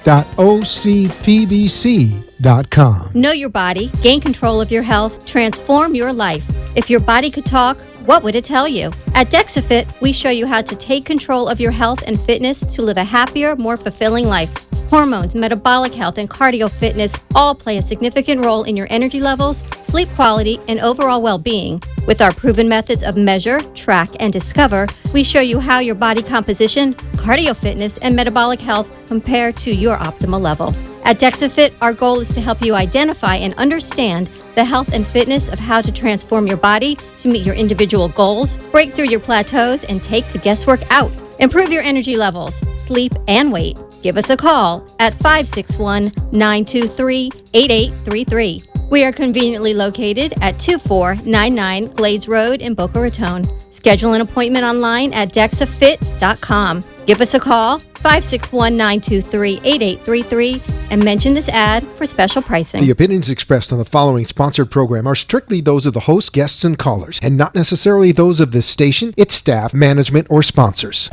www.ocpbc.com. Know your body, gain control of your health, transform your life. If your body could talk, what would it tell you? At DexaFit, we show you how to take control of your health and fitness to live a happier, more fulfilling life. Hormones, metabolic health, and cardio fitness all play a significant role in your energy levels, sleep quality, and overall well-being. With our proven methods of measure, track, and discover, we show you how your body composition, cardio fitness, and metabolic health compare to your optimal level. At DexaFit, our goal is to help you identify and understand the health and fitness of how to transform your body to meet your individual goals, break through your plateaus, and take the guesswork out. Improve your energy levels, sleep, and weight. Give us a call at 561-923-8833. We are conveniently located at 2499 Glades Road in Boca Raton. Schedule an appointment online at DexaFit.com. Give us a call, 561-923-8833, and mention this ad for special pricing. The opinions expressed on the following sponsored program are strictly those of the host, guests, and callers, and not necessarily those of this station, its staff, management, or sponsors.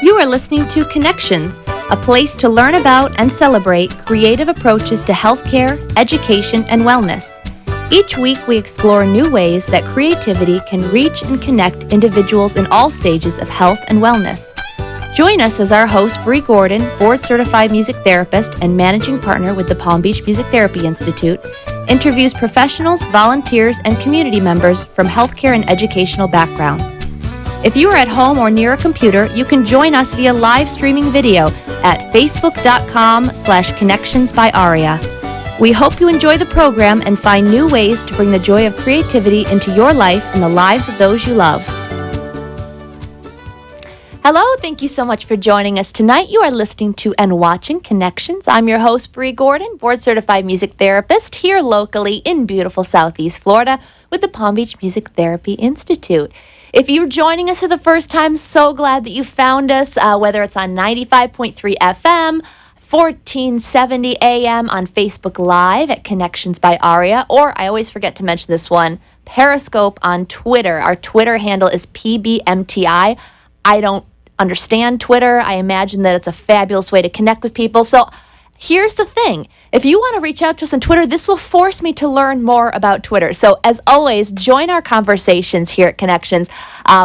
You are listening to Connections, a place to learn about and celebrate creative approaches to healthcare, education, and wellness. Each week, we explore new ways that creativity can reach and connect individuals in all stages of health and wellness. Join us as our host, Bree Gordon, board-certified music therapist and managing partner with the Palm Beach Music Therapy Institute, interviews professionals, volunteers, and community members from healthcare and educational backgrounds. If you are at home or near a computer, you can join us via live streaming video at facebook.com/connections by Aria. We hope you enjoy the program and find new ways to bring the joy of creativity into your life and the lives of those you love. Hello, thank you so much for joining us tonight. You are listening to and watching Connections. I'm your host, Bree Gordon, board-certified music therapist here locally in beautiful Southeast Florida with the Palm Beach Music Therapy Institute. If you're joining us for the first time, so glad that you found us, whether it's on 95.3 FM, 1470 AM on Facebook Live at Connections by Aria, or I always forget to mention this one, Periscope on Twitter. Our Twitter handle is PBMTI. I don't understand Twitter. I imagine that it's a fabulous way to connect with people. So here's the thing. If you want to reach out to us on Twitter, this will force me to learn more about Twitter. So as always, join our conversations here at Connections,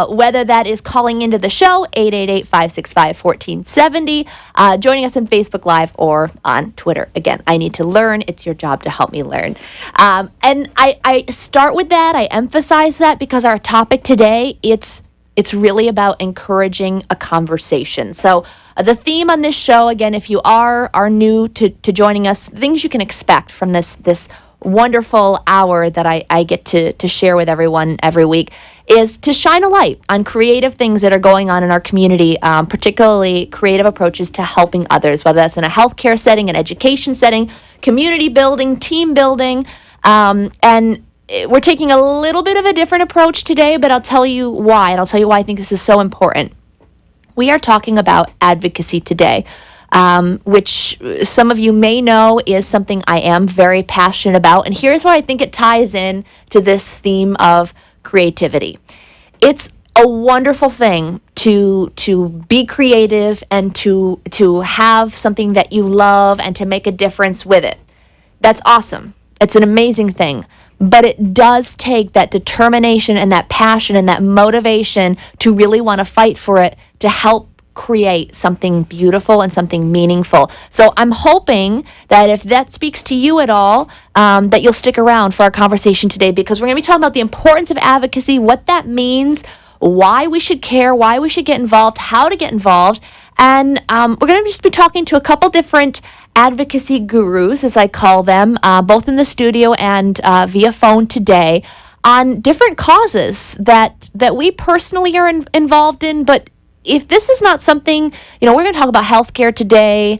whether that is calling into the show, 888-565-1470, joining us on Facebook Live or on Twitter. Again, I need to learn. It's your job to help me learn. And I start with that. I emphasize that because our topic today, it's really about encouraging a conversation. So the theme on this show, again, if you are new to joining us, things you can expect from this wonderful hour that I get to share with everyone every week is to shine a light on creative things that are going on in our community, particularly creative approaches to helping others, whether that's in a healthcare setting, an education setting, community building, team building, and we're taking a little bit of a different approach today, but I'll tell you why, and I'll tell you why I think this is so important. We are talking about advocacy today, which some of you may know is something I am very passionate about, and here's why I think it ties in to this theme of creativity. It's a wonderful thing to be creative and to have something that you love and to make a difference with it. That's awesome. It's an amazing thing. But it does take that determination and that passion and that motivation to really want to fight for it to help create something beautiful and something meaningful. So I'm hoping that if that speaks to you at all, that you'll stick around for our conversation today, because we're going to be talking about the importance of advocacy, what that means, why we should care, why we should get involved, how to get involved. And we're going to just be talking to a couple different advocacy gurus, as I call them, both in the studio and via phone today, on different causes that we personally are involved in. But if this is not something, we're going to talk about healthcare today,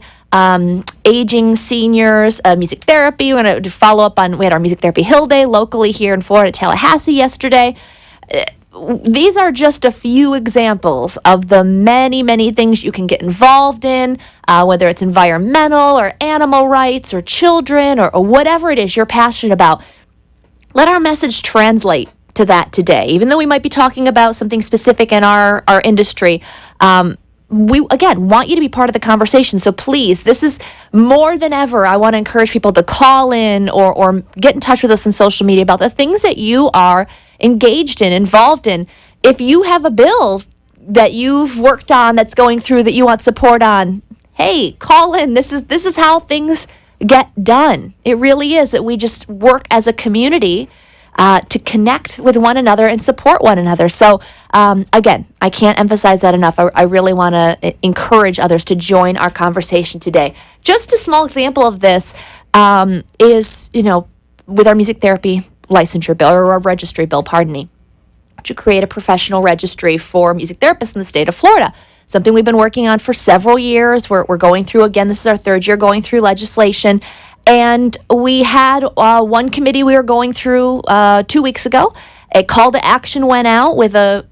aging seniors, music therapy. We're going to follow up on, we had our Music Therapy Hill Day locally here in Florida, Tallahassee yesterday. These are just a few examples of the many, many things you can get involved in, whether it's environmental or animal rights or children or whatever it is you're passionate about. Let our message translate to that today, even though we might be talking about something specific in our industry. we, again, want you to be part of the conversation. So please, this is more than ever. I want to encourage people to call in or get in touch with us on social media about the things that you are engaged in, involved in. If you have a bill that you've worked on that's going through that you want support on, hey, call in. This is how things get done. It really is that we just work as a community to connect with one another and support one another. So again, I can't emphasize that enough. I really want to encourage others to join our conversation today. Just a small example of this is, with our music therapy licensure bill, or our registry bill, pardon me, to create a professional registry for music therapists in the state of Florida. Something we've been working on for several years. We're going through, again, this is our third year going through legislation. And we had one committee we were going through 2 weeks ago. A call to action went out with a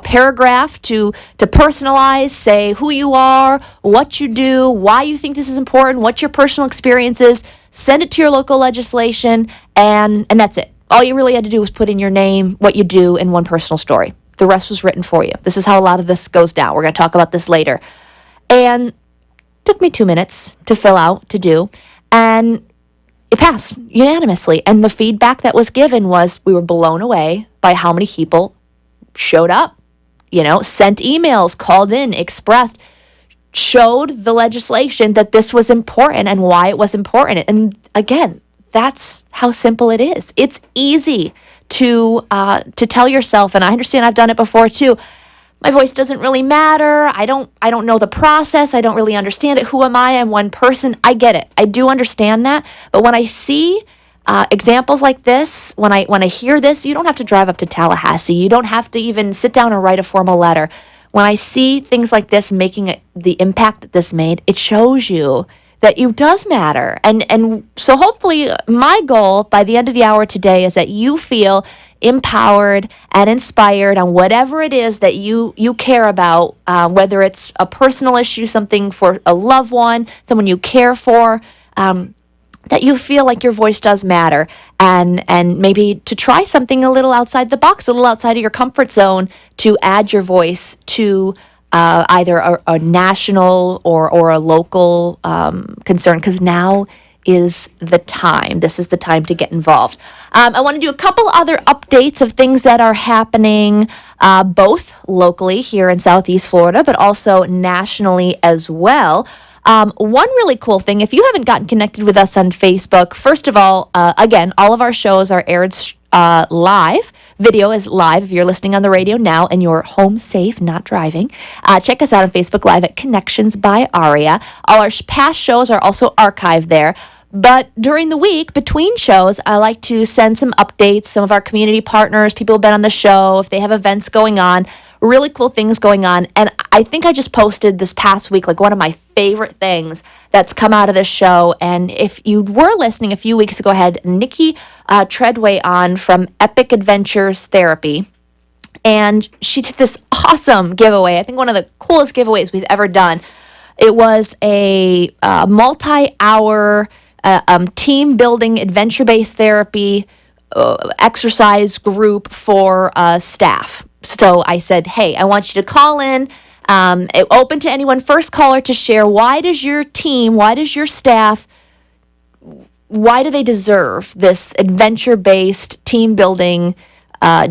paragraph to personalize, say who you are, what you do, why you think this is important, what your personal experience is. Send it to your local legislation, and that's it. All you really had to do was put in your name, what you do, and one personal story. The rest was written for you. This is how a lot of this goes down. We're going to talk about this later. And it took me 2 minutes to fill out, to do. And it passed unanimously. And the feedback that was given was we were blown away by how many people showed up, sent emails, called in, expressed, showed the legislation that this was important and why it was important. And again, that's how simple it is. It's easy to tell yourself, and I understand I've done it before too, my voice doesn't really matter. I don't know the process. I don't really understand it. Who am I? I'm one person. I get it. I do understand that. But when I see examples like this, when I hear this, you don't have to drive up to Tallahassee. You don't have to even sit down and write a formal letter. When I see things like this making the impact that this made, it shows you that it does matter. And so hopefully my goal by the end of the hour today is that you feel empowered and inspired on whatever it is that you care about, whether it's a personal issue, something for a loved one, someone you care for, that you feel like your voice does matter, and maybe to try something a little outside the box, a little outside of your comfort zone, to add your voice to either a national or a local concern, because now is the time. This is the time to get involved. I want to do a couple other updates of things that are happening both locally here in Southeast Florida, but also nationally as well. One really cool thing, if you haven't gotten connected with us on Facebook, first of all, again, all of our shows are aired live. Video is live if you're listening on the radio now and you're home safe, not driving. Check us out on Facebook Live at Connections by Aria. All our past shows are also archived there. But during the week, between shows, I like to send some updates. Some of our community partners, people who've been on the show, if they have events going on, really cool things going on. And I think I just posted this past week, like one of my favorite things that's come out of this show. And if you were listening a few weeks ago, I had Nikki Treadway on from Epic Adventures Therapy. And she did this awesome giveaway. I think one of the coolest giveaways we've ever done. It was a multi-hour team building, adventure-based therapy exercise group for staff. So I said, hey, I want you to call in, open to anyone, first caller to share, why does your team, why does your staff, why do they deserve this adventure-based team building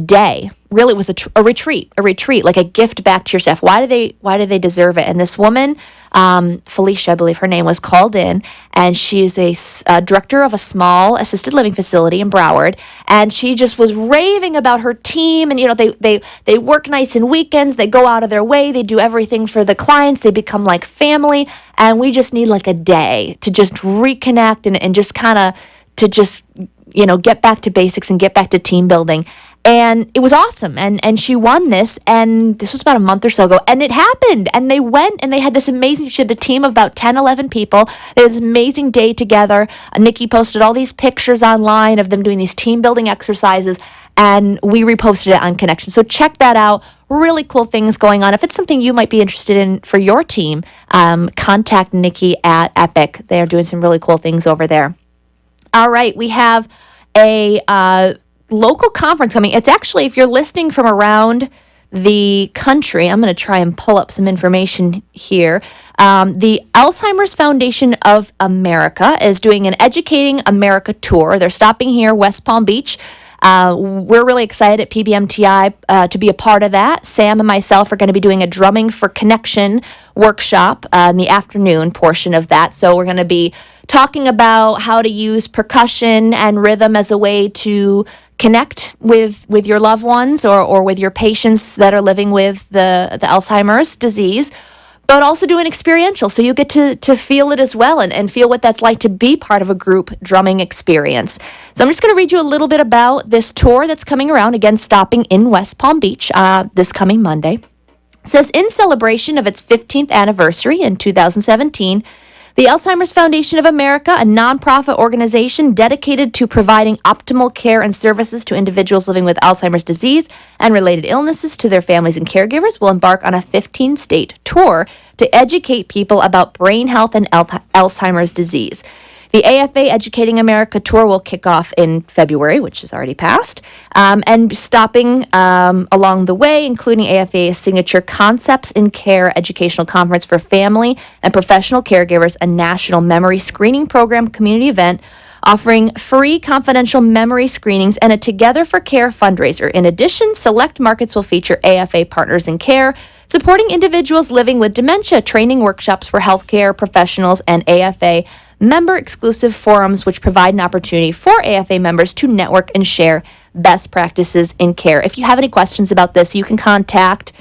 day? Really, it was a retreat, like a gift back to your staff. Why do they deserve it? And this woman, Felicia, I believe her name was, called in, and she's a director of a small assisted living facility in Broward, and she just was raving about her team. And they work nights and weekends, they go out of their way, they do everything for the clients, they become like family, and we just need like a day to just reconnect and just kind of to just get back to basics and get back to team building. And it was awesome. And she won this. And this was about a month or so ago. And it happened. And they went and they had this amazing, she had a team of about 10, 11 people. They had this amazing day together. Nikki posted all these pictures online of them doing these team building exercises. And we reposted it on Connection. So check that out. Really cool things going on. If it's something you might be interested in for your team, contact Nikki at Epic. They are doing some really cool things over there. All right. We have a local conference coming. It's actually, if you're listening from around the country. I'm going to try and pull up some information here. The Alzheimer's Foundation of America is doing an Educating America tour. They're stopping here, West Palm Beach. We're really excited at PBMTI to be a part of that. Sam and myself are going to be doing a Drumming for Connection workshop in the afternoon portion of that. So we're going to be talking about how to use percussion and rhythm as a way to connect with your loved ones or with your patients that are living with the Alzheimer's disease, but also do an experiential. So you get to feel it as well and feel what that's like to be part of a group drumming experience. So I'm just going to read you a little bit about this tour that's coming around, again, stopping in West Palm Beach this coming Monday. It says, in celebration of its 15th anniversary in 2017, the Alzheimer's Foundation of America, a nonprofit organization dedicated to providing optimal care and services to individuals living with Alzheimer's disease and related illnesses to their families and caregivers, will embark on a 15-state tour to educate people about brain health and Alzheimer's disease. The AFA Educating America tour will kick off in February, which has already passed, and stopping along the way, including AFA's signature Concepts in Care Educational Conference for Family and Professional Caregivers, a national memory screening program community event offering free confidential memory screenings and a Together for Care fundraiser. In addition, select markets will feature AFA Partners in Care, supporting individuals living with dementia, training workshops for healthcare professionals, and AFA member-exclusive forums, which provide an opportunity for AFA members to network and share best practices in care. If you have any questions about this, you can contact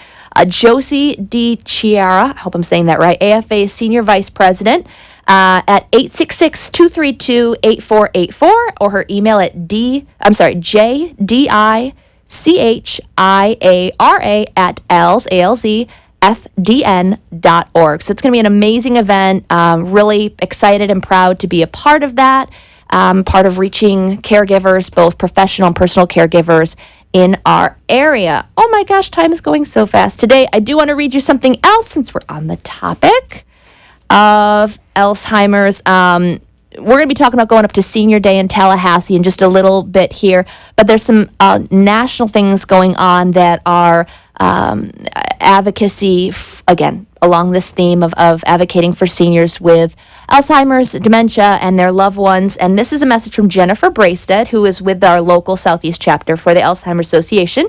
Josie D. Chiara, I hope I'm saying that right, AFA Senior Vice President, at 866-232-8484, or her email at jdichiara@alzfdn.org. So it's going to be an amazing event. Really excited and proud to be a part of that. Part of reaching caregivers, both professional and personal caregivers in our area. Oh my gosh, time is going so fast. Today, I do want to read you something else since we're on the topic of Alzheimer's. We're going to be talking about going up to Senior Day in Tallahassee in just a little bit here, but there's some national things going on that are advocacy, again, along this theme of advocating for seniors with Alzheimer's, dementia, and their loved ones. And this is a message from Jennifer Brasted, who is with our local Southeast chapter for the Alzheimer's Association.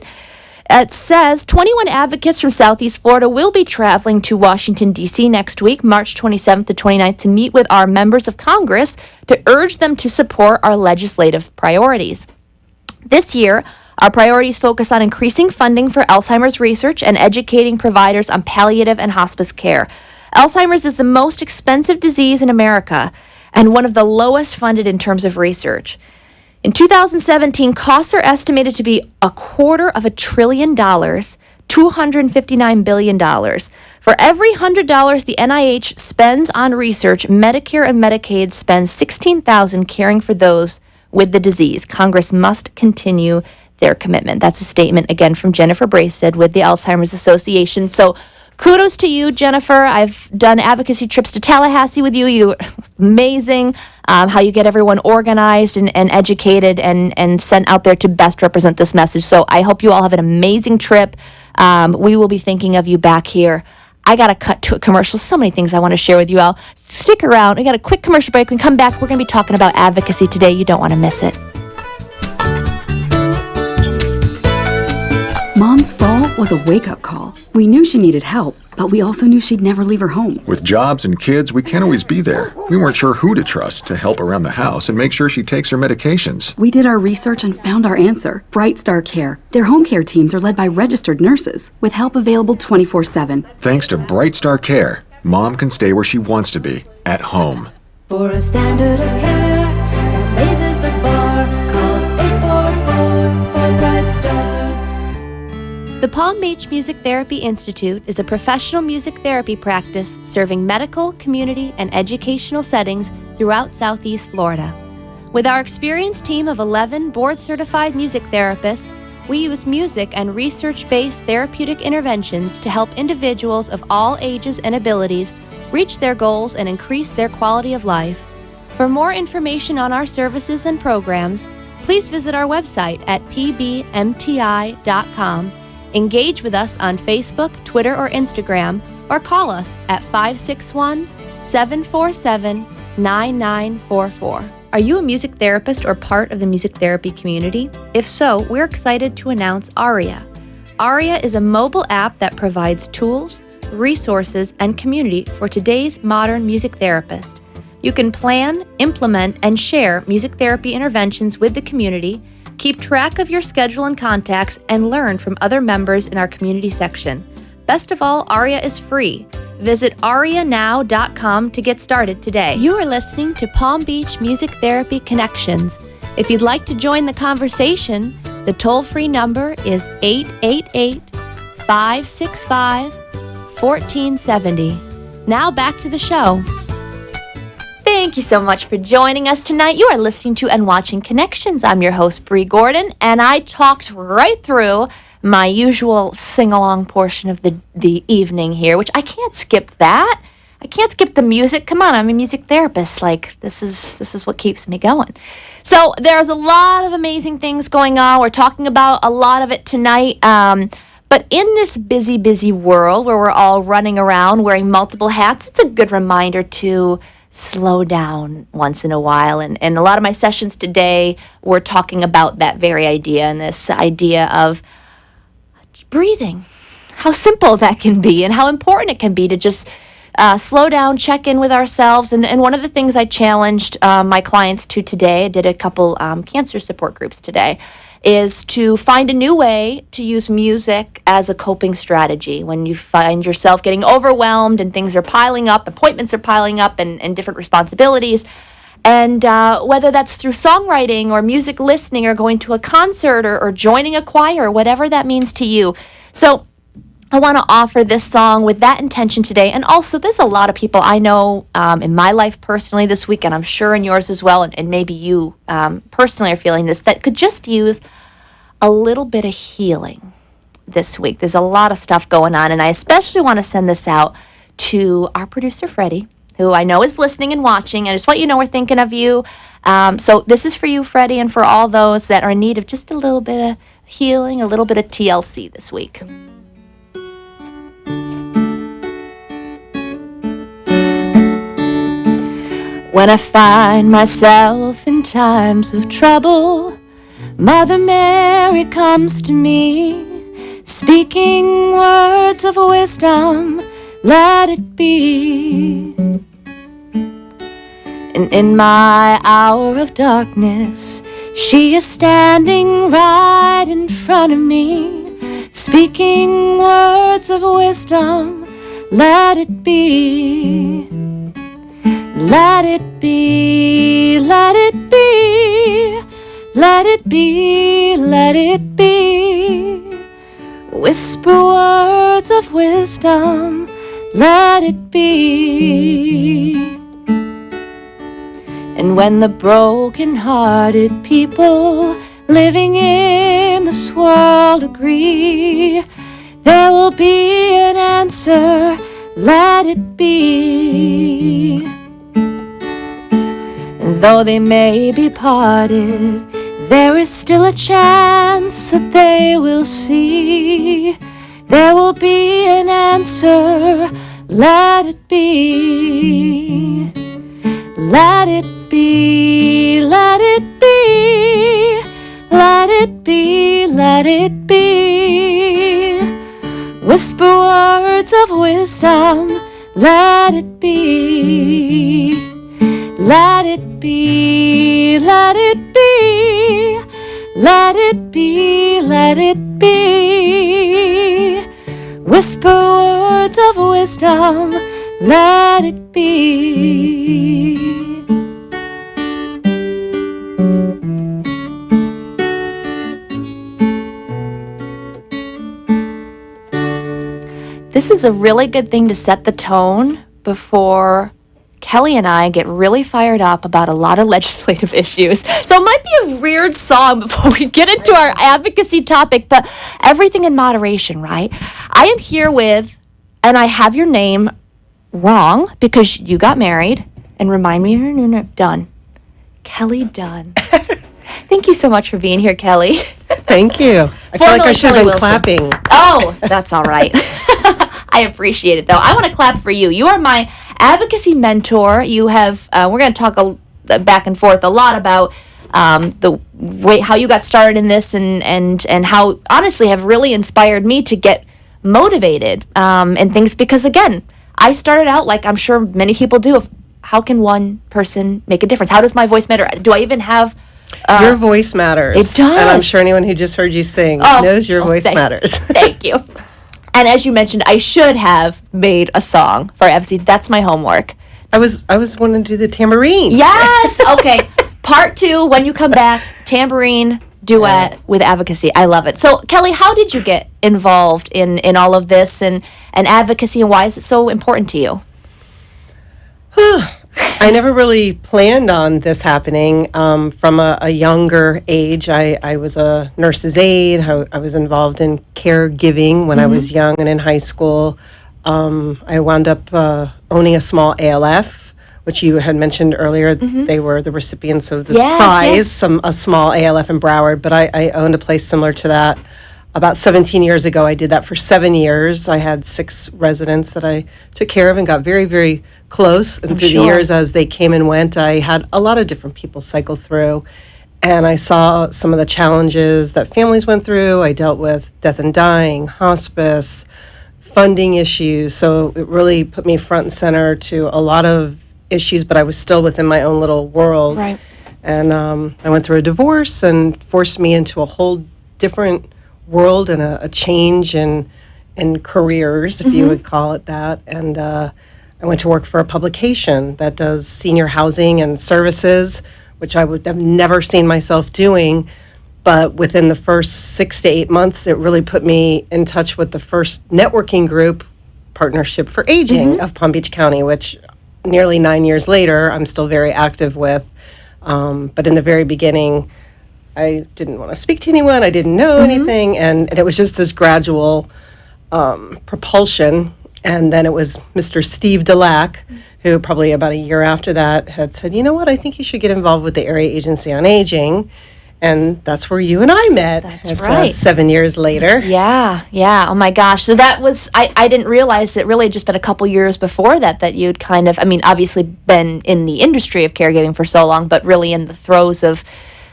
It says 21 advocates from Southeast Florida will be traveling to Washington, D.C. next week, March 27th to 29th, to meet with our members of Congress to urge them to support our legislative priorities. This year, our priorities focus on increasing funding for Alzheimer's research and educating providers on palliative and hospice care. Alzheimer's is the most expensive disease in America and one of the lowest funded in terms of research. In 2017, costs are estimated to be $250 billion, $259 billion. For every $100 the NIH spends on research, Medicare and Medicaid spend $16,000 caring for those with the disease. Congress must continue their commitment. That's a statement, again, from Jennifer Brasted with the Alzheimer's Association. So kudos to you, Jennifer. I've done advocacy trips to Tallahassee with you. You're amazing. How you get everyone organized and educated and sent out there to best represent this message. So I hope you all have an amazing trip. We will be thinking of you back here. I got to cut to a commercial. So many things I want to share with you all. Stick around. We got a quick commercial break. When we come back, we're going to be talking about advocacy today. You don't want to miss it. Mom's fall was a wake-up call. We knew she needed help, but we also knew she'd never leave her home. With jobs and kids, we can't always be there. We weren't sure who to trust to help around the house and make sure she takes her medications. We did our research and found our answer. Bright Star Care. Their home care teams are led by registered nurses, with help available 24/7. Thanks to Bright Star Care, Mom can stay where she wants to be, at home. For a standard of care that raises the bar, call 844 for Bright Star. The Palm Beach Music Therapy Institute is a professional music therapy practice serving medical, community, and educational settings throughout Southeast Florida. With our experienced team of 11 board-certified music therapists, we use music and research-based therapeutic interventions to help individuals of all ages and abilities reach their goals and increase their quality of life. For more information on our services and programs, please visit our website at pbmti.com Engage with us on Facebook, Twitter, or Instagram, or call us at 561-747-9944. Are you a music therapist or part of the music therapy community? If so, we're excited to announce Aria. Aria is a mobile app that provides tools, resources, and community for today's modern music therapist. You can plan, implement, and share music therapy interventions with the community, keep track of your schedule and contacts, and learn from other members in our community section. Best of all, Aria is free. Visit arianow.com to get started today. You are listening to Palm Beach Music Therapy Connections. If you'd like to join the conversation, the toll-free number is 888-565-1470. Now back to the show. Thank you so much for joining us tonight. You are listening to and watching Connections. I'm your host, Bree Gordon, and I talked right through my usual sing-along portion of the evening here, which I can't skip that. I can't skip the music. Come on, I'm a music therapist. Like, this is what keeps me going. So there's a lot of amazing things going on. We're talking about a lot of it tonight. But in this busy, busy world where we're all running around wearing multiple hats, it's a good reminder to slow down once in a while. And a lot of my sessions today were talking about that very idea, and this idea of breathing, how simple that can be and how important it can be to just slow down, check in with ourselves. And one of the things I challenged my clients to today, I did a couple cancer support groups today, is to find a new way to use music as a coping strategy when you find yourself getting overwhelmed and things are piling up, appointments are piling up, and different responsibilities. And whether that's through songwriting or music listening or going to a concert or joining a choir, whatever that means to you. So I want to offer this song with that intention today. And also, there's a lot of people I know in my life personally this week, and I'm sure in yours as well, and maybe you personally are feeling this, that could just use a little bit of healing this week. There's a lot of stuff going on, and I especially want to send this out to our producer, Freddie, who I know is listening and watching. I just want you to know we're thinking of you. So this is for you, Freddie, and for all those that are in need of just a little bit of healing, a little bit of TLC this week. When I find myself in times of trouble, Mother Mary comes to me, speaking words of wisdom, let it be. And in my hour of darkness, she is standing right in front of me, speaking words of wisdom, let it be. Let it be, let it be, let it be, let it be. Whisper words of wisdom, let it be. And when the broken-hearted people living in this world agree, there will be an answer, let it be. And though they may be parted, there is still a chance that they will see. There will be an answer, let it be. Let it be, let it be, let it be, let it be. Whisper words of wisdom, let it be. Let it be, let it be, let it be, let it be. Whisper words of wisdom, let it be. This is a really good thing to set the tone before Kelly and I get really fired up about a lot of legislative issues. So it might be a weird song before we get into our advocacy topic, but everything in moderation, right? I am here with, and I have your name wrong because you got married, and remind me of your name, Dunn. Kelly Dunn. Thank you so much for being here, Kelly. Thank you. I feel like I Formerly should have Kelly been Wilson. clapping. Oh, that's all right. I appreciate it, though. I want to clap for you. You are my advocacy mentor. You have, we're going to talk back and forth a lot about the way how you got started in this and how, honestly, have really inspired me to get motivated and things because, again, I started out like I'm sure many people do. How can one person make a difference? How does my voice matter? Do I even have... Your voice matters. It does. And I'm sure anyone who just heard you sing knows your voice matters. Thank you. And as you mentioned, I should have made a song for advocacy. That's my homework. I was wanting to do the tambourine. Yes. Okay. Part 2, when you come back, tambourine duet with advocacy. I love it. So, Kelly, how did you get involved in all of this and advocacy, and why is it so important to you? I never really planned on this happening. From a younger age, I was a nurse's aide. I was involved in caregiving when I was young and in high school. I wound up owning a small ALF, which you had mentioned earlier. They were the recipients of this prize, a small ALF in Broward, but I owned a place similar to that. About 17 years ago, I did that for 7 years. I had 6 residents that I took care of and got very, very close. And through the years, as they came and went, I had a lot of different people cycle through. And I saw some of the challenges that families went through. I dealt with death and dying, hospice, funding issues. So it really put me front and center to a lot of issues, but I was still within my own little world. Right. And I went through a divorce and forced me into a whole different world and a change in careers, if you would call it that. And I went to work for a publication that does senior housing and services, which I would have never seen myself doing. But within the first 6 to 8 months, it really put me in touch with the first networking group, Partnership for Aging of Palm Beach County, which nearly 9 years later, I'm still very active with. But in the very beginning, I didn't want to speak to anyone. I didn't know anything. And it was just this gradual propulsion. And then it was Mr. Steve Delac, who probably about a year after that had said, you know what, I think you should get involved with the Area Agency on Aging. And that's where you and I met. That's right. 7 years later. Yeah. Oh my gosh. So that was, I didn't realize it really had just been a couple years before that you'd kind of, I mean, obviously been in the industry of caregiving for so long, but really in the throes of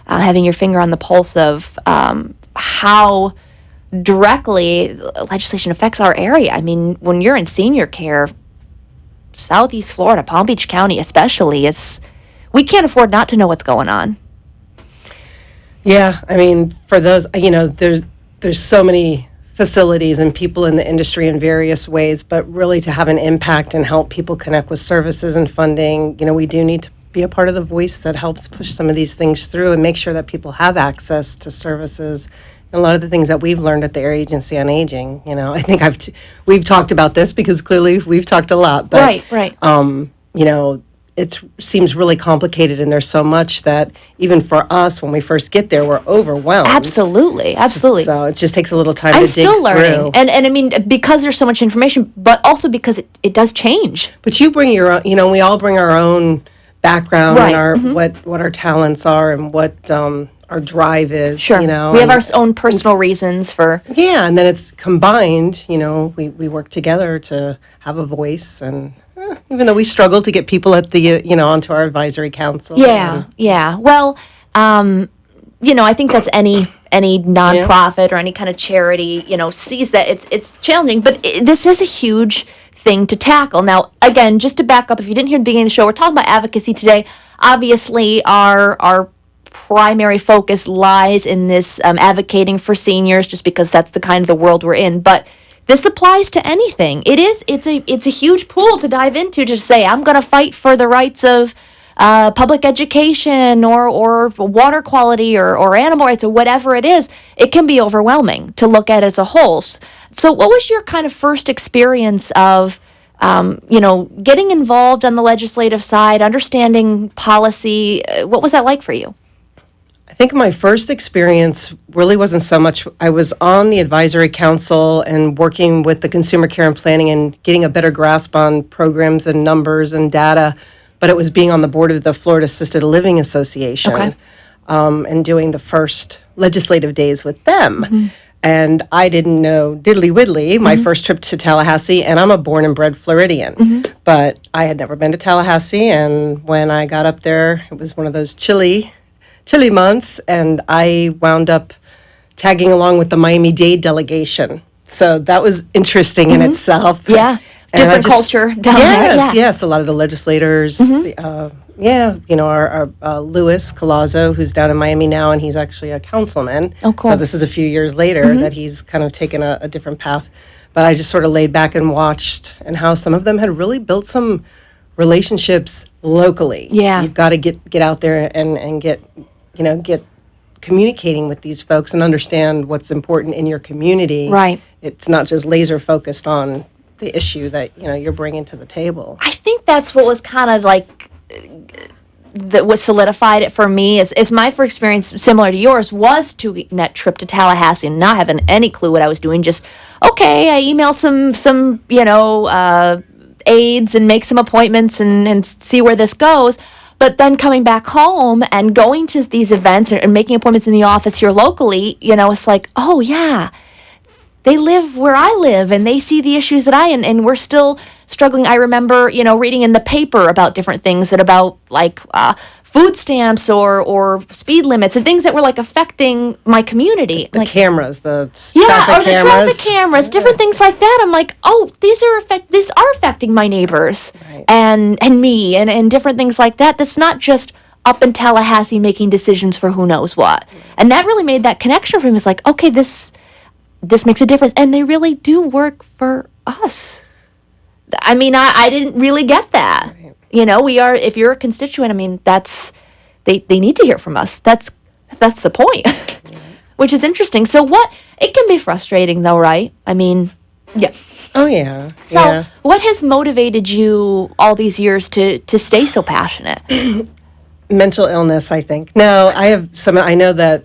having your finger on the pulse of how directly legislation affects our area. I mean, when you're in senior care, Southeast Florida, Palm Beach County especially, we can't afford not to know what's going on. Yeah, I mean, for those, there's so many facilities and people in the industry in various ways, but really to have an impact and help people connect with services and funding, we do need to be a part of the voice that helps push some of these things through and make sure that people have access to services. And a lot of the things that we've learned at the Area Agency on Aging, I think we've talked about this because clearly we've talked a lot, but Right. It seems really complicated, and there's so much that even for us, when we first get there, we're overwhelmed. Absolutely. So it just takes a little time I'm to still dig learning. through. And I mean, because there's so much information, but also because it does change. But you bring your own, we all bring our own background Right. and our what our talents are and what our drive is. Sure. We have our own personal reasons for... Yeah, and then it's combined, we work together to have a voice, and even though we struggle to get people at the, onto our advisory council. Yeah. Well, I think that's any nonprofit or any kind of charity, sees that it's challenging, but this is a huge thing to tackle. Now, again, just to back up, if you didn't hear the beginning of the show, we're talking about advocacy today. Obviously, our primary focus lies in this advocating for seniors, just because that's the kind of the world we're in. But this applies to anything. It's a huge pool to dive into to say, I'm going to fight for the rights of public education or water quality or animal rights or whatever it is. It can be overwhelming to look at as a whole. So what was your kind of first experience of getting involved on the legislative side, understanding policy? What was that like for you? I think my first experience really wasn't so much, I was on the advisory council and working with the consumer care and planning and getting a better grasp on programs and numbers and data, but it was being on the board of the Florida Assisted Living Association. Okay. and doing the first legislative days with them. And I didn't know diddly widdly my first trip to Tallahassee, and I'm a born and bred Floridian. But I had never been to Tallahassee, and when I got up there, it was one of those chilly months, and I wound up tagging along with the Miami-Dade delegation. So that was interesting in itself. Yeah. And I Different culture down there. Yes, yes. A lot of the legislators, our Louis Collazo, who's down in Miami now, and he's actually a councilman. Oh, cool. So this is a few years later that he's kind of taken a different path. But I just sort of laid back and watched, and how some of them had really built some relationships locally. Yeah. You've got to get out there and get communicating with these folks and understand what's important in your community. Right. It's not just laser focused on the issue that you're bringing to the table. I think that's what was kind of like that what solidified it for me is my first experience, similar to yours, was to that trip to Tallahassee and not having any clue what I was doing. Just okay, I email some aides and make some appointments and see where this goes. But then coming back home and going to these events and making appointments in the office here locally, it's like, oh yeah, they live where I live and they see the issues that and we're still struggling. I remember, reading in the paper about different things about like food stamps or speed limits and things that were like affecting my community. The like cameras, the traffic cameras, different things like that. I'm like, oh, these are affecting my neighbors and me and different things like that. That's not just up in Tallahassee making decisions for who knows what. And that really made that connection for me. It's like, okay, this makes a difference. And they really do work for us. I mean, I didn't really get that. Right. If you're a constituent, I mean, they need to hear from us. That's the point, which is interesting. So it can be frustrating though, right? I mean, yeah. Oh, yeah. So what has motivated you all these years to stay so passionate? Mental illness, I think. No, I know that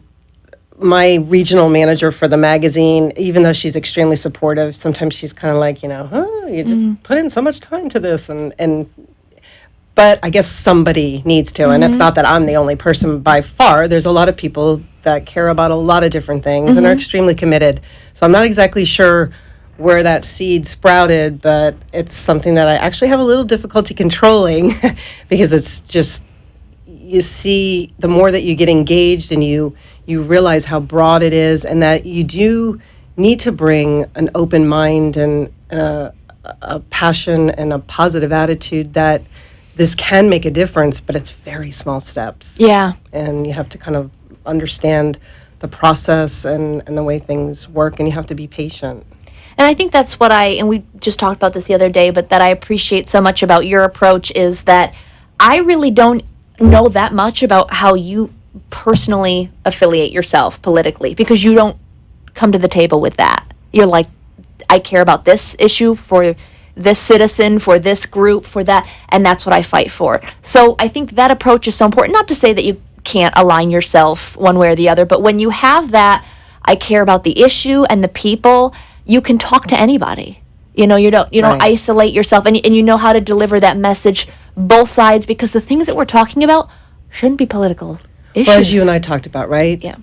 my regional manager for the magazine, even though she's extremely supportive, sometimes she's kind of like, you just put in so much time to this, but I guess somebody needs to, and it's not that I'm the only person by far. There's a lot of people that care about a lot of different things and are extremely committed. So I'm not exactly sure where that seed sprouted, but it's something that I actually have a little difficulty controlling because it's just, you see, the more that you get engaged and you realize how broad it is, and that you do need to bring an open mind and a passion and a positive attitude that this can make a difference, but it's very small steps. Yeah. And you have to kind of understand the process and the way things work, and you have to be patient. And I think that's what and we just talked about this the other day, but that I appreciate so much about your approach is that I really don't know that much about how you personally affiliate yourself politically, because you don't come to the table with that. You're like, I care about this issue for this citizen, for this group, for that, and that's what I fight for. So I think that approach is so important. Not to say that you can't align yourself one way or the other, but when you have that, I care about the issue and the people, you can talk to anybody. You don't isolate yourself, and you know how to deliver that message both sides, because the things that we're talking about shouldn't be political issues. Well, as you and I talked about, right? Yeah.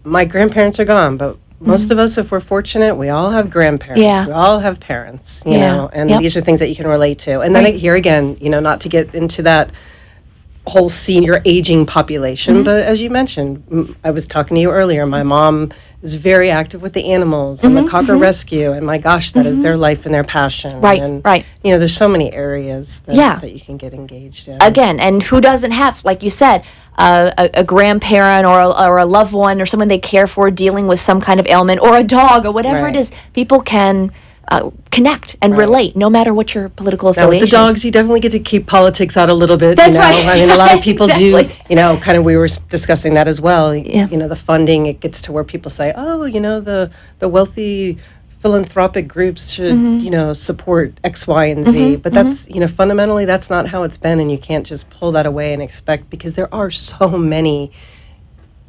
My grandparents are gone, but most of us, if we're fortunate, we all have grandparents. Yeah. We all have parents, you Yeah. know, and Yep. these are things that you can relate to. And then here again, not to get into that whole senior aging population, but as you mentioned, I was talking to you earlier, my mom is very active with the animals and the cocker rescue, and my gosh, that is their life and their passion. Right, and, right. There's so many areas that you can get engaged in. Again, and who doesn't have, like you said, a grandparent or a loved one or someone they care for dealing with some kind of ailment, or a dog or whatever Right. it is, people can connect and relate, no matter what your political Now, with affiliation the dogs, you definitely get to keep politics out a little bit. That's right. I mean, a lot of people Exactly. do, kind of, we were discussing that as well. Yeah. The funding, it gets to where people say, oh, the wealthy philanthropic groups should, support X, Y, and Z. But that's, fundamentally, that's not how it's been. And you can't just pull that away and expect, because there are so many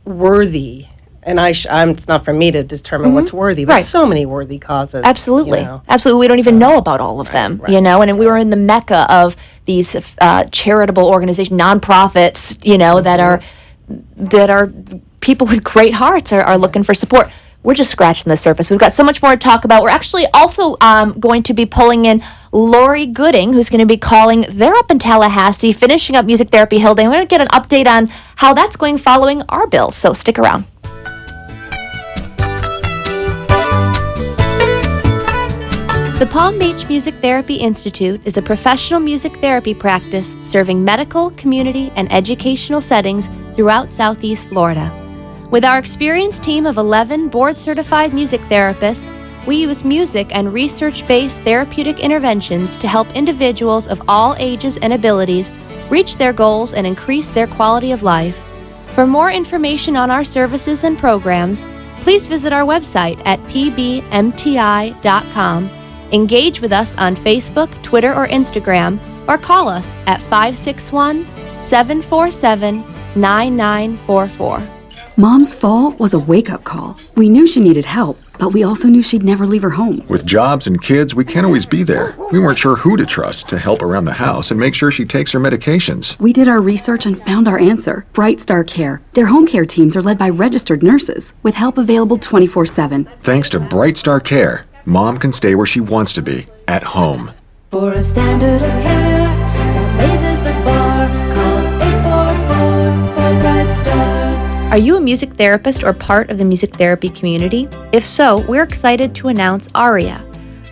worthy, and it's not for me to determine what's worthy, but Right. so many worthy causes. Absolutely. Absolutely. We don't even know about all of them, and we were in the mecca of these charitable organizations, nonprofits, that are that are people with great hearts are looking for support. We're just scratching the surface. We've got so much more to talk about. We're actually also going to be pulling in Lori Gooding, who's going to be calling. They're up in Tallahassee, finishing up Music Therapy Hill Day. We're going to get an update on how that's going following our bills. So stick around. The Palm Beach Music Therapy Institute is a professional music therapy practice serving medical, community, and educational settings throughout Southeast Florida. With our experienced team of 11 board-certified music therapists, we use music and research-based therapeutic interventions to help individuals of all ages and abilities reach their goals and increase their quality of life. For more information on our services and programs, please visit our website at pbmti.com, engage with us on Facebook, Twitter, or Instagram, or call us at 561-747-9944. Mom's fall was a wake-up call. We knew she needed help, but we also knew she'd never leave her home. With jobs and kids, we can't always be there. We weren't sure who to trust to help around the house and make sure she takes her medications. We did our research and found our answer, Bright Star Care. Their home care teams are led by registered nurses, with help available 24/7. Thanks to Bright Star Care, Mom can stay where she wants to be, at home. For a standard of care that raises the bar, call 844 for Bright Star. Are you a music therapist or part of the music therapy community? If so, we're excited to announce Aria.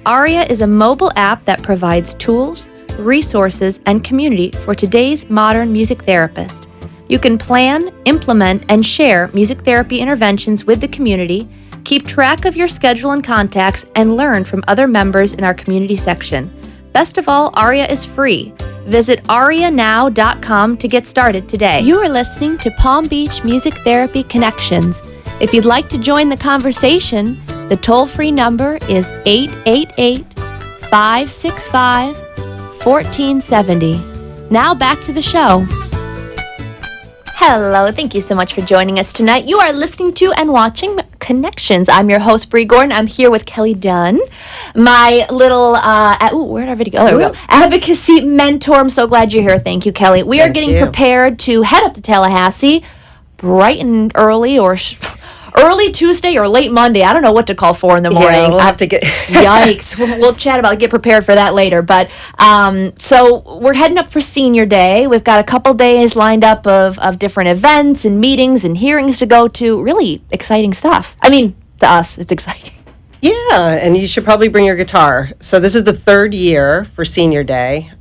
Aria is a mobile app that provides tools, resources, and community for today's modern music therapist. You can plan, implement, and share music therapy interventions with the community, keep track of your schedule and contacts, and learn from other members in our community section. Best of all, Aria is free. Visit arianow.com to get started today. You are listening to Palm Beach Music Therapy Connections. If you'd like to join the conversation, the toll-free number is 888-565-1470. Now back to the show. Hello, thank you so much for joining us tonight. You are listening to and watching Connections. I'm your host, Bree Gordon. I'm here with Kelly Dunn, my little, where did everybody go? There we go. Advocacy mentor. I'm so glad you're here. Thank you, Kelly. We are getting prepared to head up to Tallahassee bright and early, or early Tuesday or late Monday. I don't know what to call for in the morning. Yeah, we'll have to get... Yikes. We'll chat about it, get prepared for that later. But so we're heading up for Senior Day. We've got a couple days lined up of different events and meetings and hearings to go to. Really exciting stuff. I mean, to us, it's exciting. Yeah, and you should probably bring your guitar. So this is the third year for Senior Day.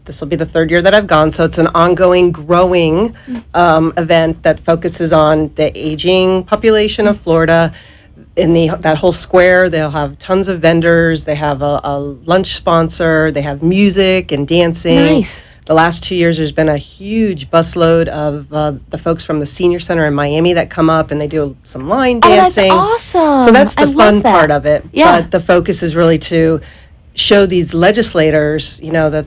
This will be the third year that I've gone. So it's an ongoing, growing event that focuses on the aging population of Florida. In that whole square, they'll have tons of vendors. They have a lunch sponsor. They have music and dancing. Nice. The last 2 years, there's been a huge busload of the folks from the Senior Center in Miami that come up and they do some line dancing. Oh, that's awesome. So that's the I fun love that. part of it. Yeah. But the focus is really to show these legislators, that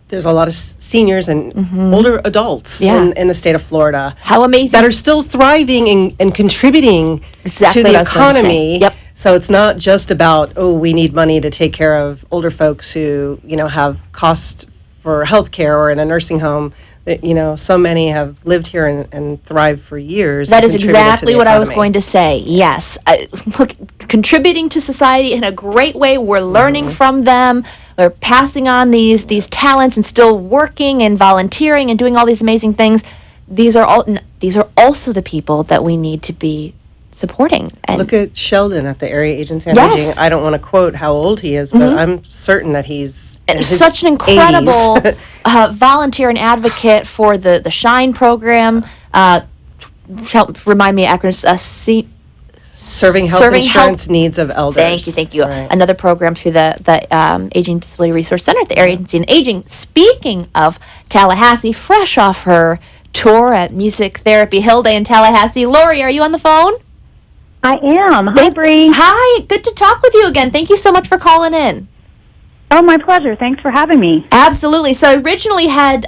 there's a lot of seniors and older adults in the state of Florida. How amazing. That are still thriving and contributing Exactly to what the I was going to say. economy. Yep. So it's not just about, we need money to take care of older folks who, have cost for healthcare or in a nursing home. That, so many have lived here and thrived for years. That and is contributed to exactly the what I was economy. going to say. Yes. Look, contributing to society in a great way. We're learning from them. We're passing on these talents and still working and volunteering and doing all these amazing things. These are also the people that we need to be supporting. And Look at Sheldon at the Area Agency on Yes. Aging. I don't want to quote how old he is, but I'm certain that he's in his such an incredible 80s. volunteer and advocate for the SHINE program. Help remind me acronyms. Serving health insurance needs of elders. Thank you. Right. Another program through the Aging Disability Resource Center at the Area Agency on Aging. Speaking of Tallahassee, fresh off her tour at Music Therapy Hill Day in Tallahassee, Lori, are you on the phone? I am. Hi, Bree. Hi, good to talk with you again. Thank you so much for calling in. Oh, my pleasure. Thanks for having me. Absolutely. So I originally had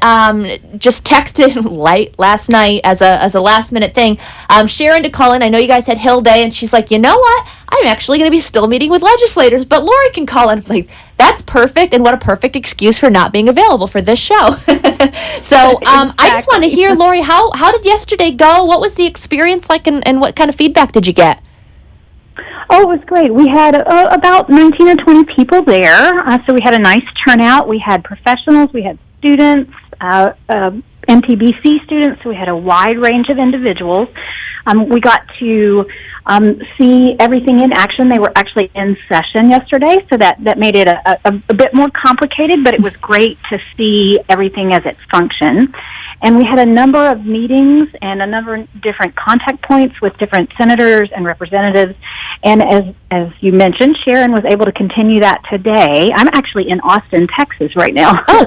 just texted last night as a last minute thing, Sharon to call in. I know you guys had Hill Day, and she's like, you know what? I'm actually going to be still meeting with legislators, but Lori can call in. I'm like, that's perfect, and what a perfect excuse for not being available for this show. So I just want to hear, Lori, how did yesterday go? What was the experience like, and what kind of feedback did you get? Oh, it was great. We had about 19 or 20 people there, so we had a nice turnout. We had professionals, we had students, MTBC students, so we had a wide range of individuals. We got to see everything in action. They were actually in session yesterday, so that made it a bit more complicated, but it was great to see everything as it functioned. And we had a number of meetings and a number of different contact points with different senators and representatives. And as you mentioned, Sharon was able to continue that today. I'm actually in Austin, Texas right now. Oh.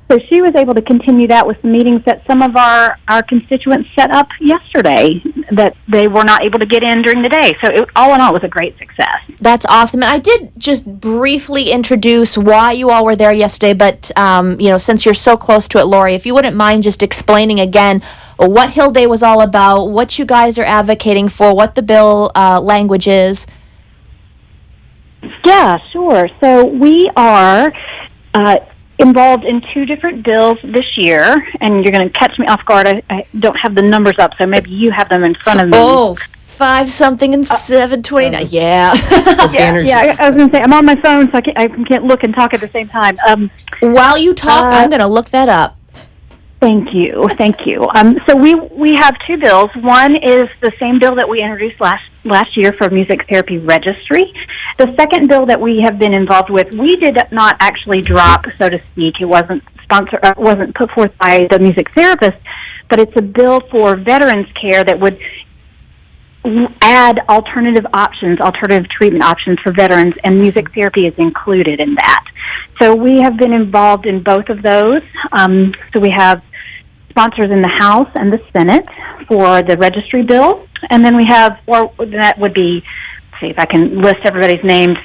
So she was able to continue that with the meetings that some of our constituents set up yesterday that they were not able to get in during the day. So all in all, it was a great success. That's awesome. And I did just briefly introduce why you all were there yesterday, but since you're so close to it, Lori, if you wouldn't mind just explaining again what Hill Day was all about, what you guys are advocating for, what the bill language is. Yeah, sure. So we are involved in two different bills this year, and you're going to catch me off guard. I don't have the numbers up, so maybe you have them in front of me. Oh, 5-something and 729. Yeah. Yeah. I was going to say, I'm on my phone, so I can't look and talk at the same time. While you talk, I'm going to look that up. Thank you. So we have two bills. One is the same bill that we introduced last year for music therapy registry. The second bill that we have been involved with, we did not actually drop, so to speak. It wasn't wasn't put forth by the music therapist, but it's a bill for veterans care that would add alternative treatment options for veterans, and music therapy is included in that. So we have been involved in both of those. So we have sponsors in the House and the Senate for the registry bill, and then we have, or that would be, let's see if I can list everybody's names.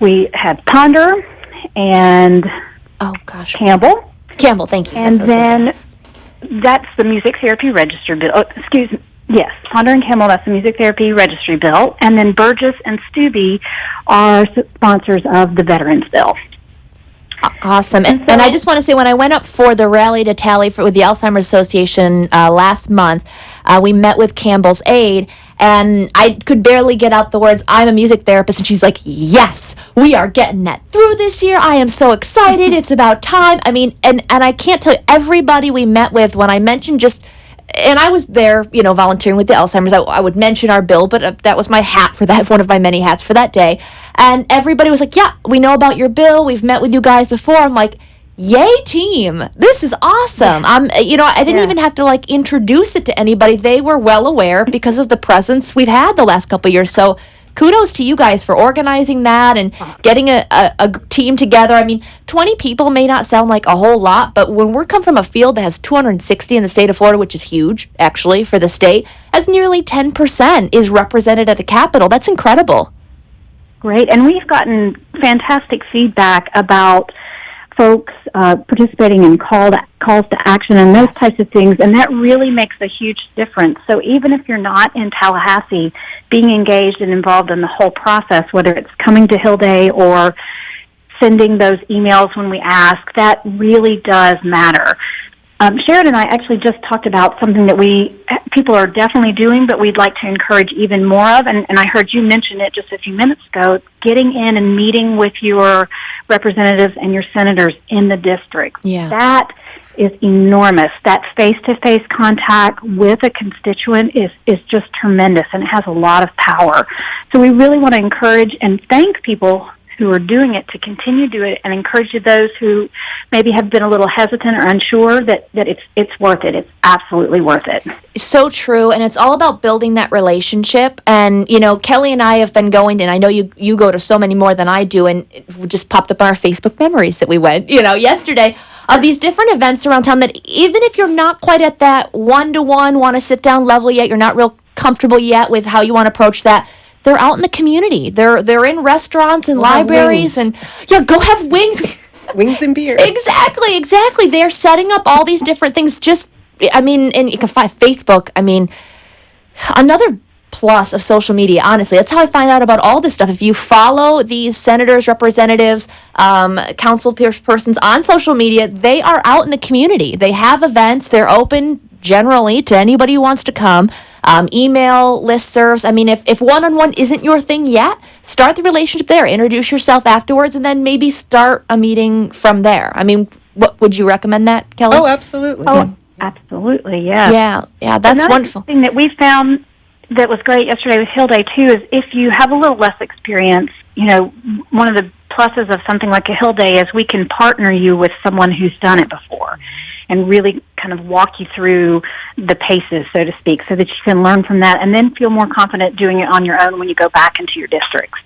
We have Ponder and Campbell. Campbell, thank you. And then that's the music therapy registry bill. Oh, excuse me. Yes, Ponder and Campbell, that's the music therapy registry bill. And then Burgess and Stubbe are sponsors of the veterans bill. Awesome. And I just want to say, when I went up for the rally to tally with the Alzheimer's Association last month, we met with Campbell's aide, and I could barely get out the words, I'm a music therapist, and she's like, yes, we are getting that through this year. I am so excited. It's about time. I mean, and I can't tell you, everybody we met with, when I mentioned just, and I was there, volunteering with the Alzheimer's. I would mention our bill, but that was my hat for that, one of my many hats for that day. And everybody was like, yeah, we know about your bill. We've met with you guys before. I'm like, yay, team. This is awesome. I didn't even have to introduce it to anybody. They were well aware because of the presence we've had the last couple of years. So kudos to you guys for organizing that and getting a team together. I mean, 20 people may not sound like a whole lot, but when we come from a field that has 260 in the state of Florida, which is huge, actually, for the state, that's nearly 10% is represented at the Capitol. That's incredible. Great. And we've gotten fantastic feedback about folks participating in calls to action and those types of things, and that really makes a huge difference. So even if you're not in Tallahassee, being engaged and involved in the whole process, whether it's coming to Hill Day or sending those emails when we ask, that really does matter. Sharon and I actually just talked about something that people are definitely doing, but we'd like to encourage even more of, and I heard you mention it just a few minutes ago, getting in and meeting with your representatives and your senators in the district. Yeah. That is enormous. That face-to-face contact with a constituent is just tremendous, and it has a lot of power. So we really want to encourage and thank people who are doing it to continue to do it, and encourage those who maybe have been a little hesitant or unsure that it's worth it. It's absolutely worth it. So true, and it's all about building that relationship. And Kelly and I have been going, and I know you go to so many more than I do, and it just popped up on our Facebook memories that we went yesterday of these different events around town, that even if you're not quite at that one-to-one want to sit down level yet, you're not real comfortable yet with how you want to approach that, they're out in the community. They're in restaurants and Go have libraries wings. and go have wings. Wings and beer. Exactly. They're setting up all these different things. And you can find Facebook. Another plus of social media, honestly, that's how I find out about all this stuff. If you follow these senators, representatives, council persons on social media, they are out in the community. They have events. They're open generally to anybody who wants to come. Email, listservs. If one-on-one isn't your thing yet, start the relationship there. Introduce yourself afterwards, and then maybe start a meeting from there. What would you recommend that, Kelly? Oh, absolutely. Oh, absolutely, yeah. Yeah, that's Another wonderful. thing that we found that was great yesterday with Hill Day, too, is if you have a little less experience, one of the pluses of something like a Hill Day is we can partner you with someone who's done it before and really kind of walk you through the paces, so to speak, so that you can learn from that and then feel more confident doing it on your own when you go back into your districts.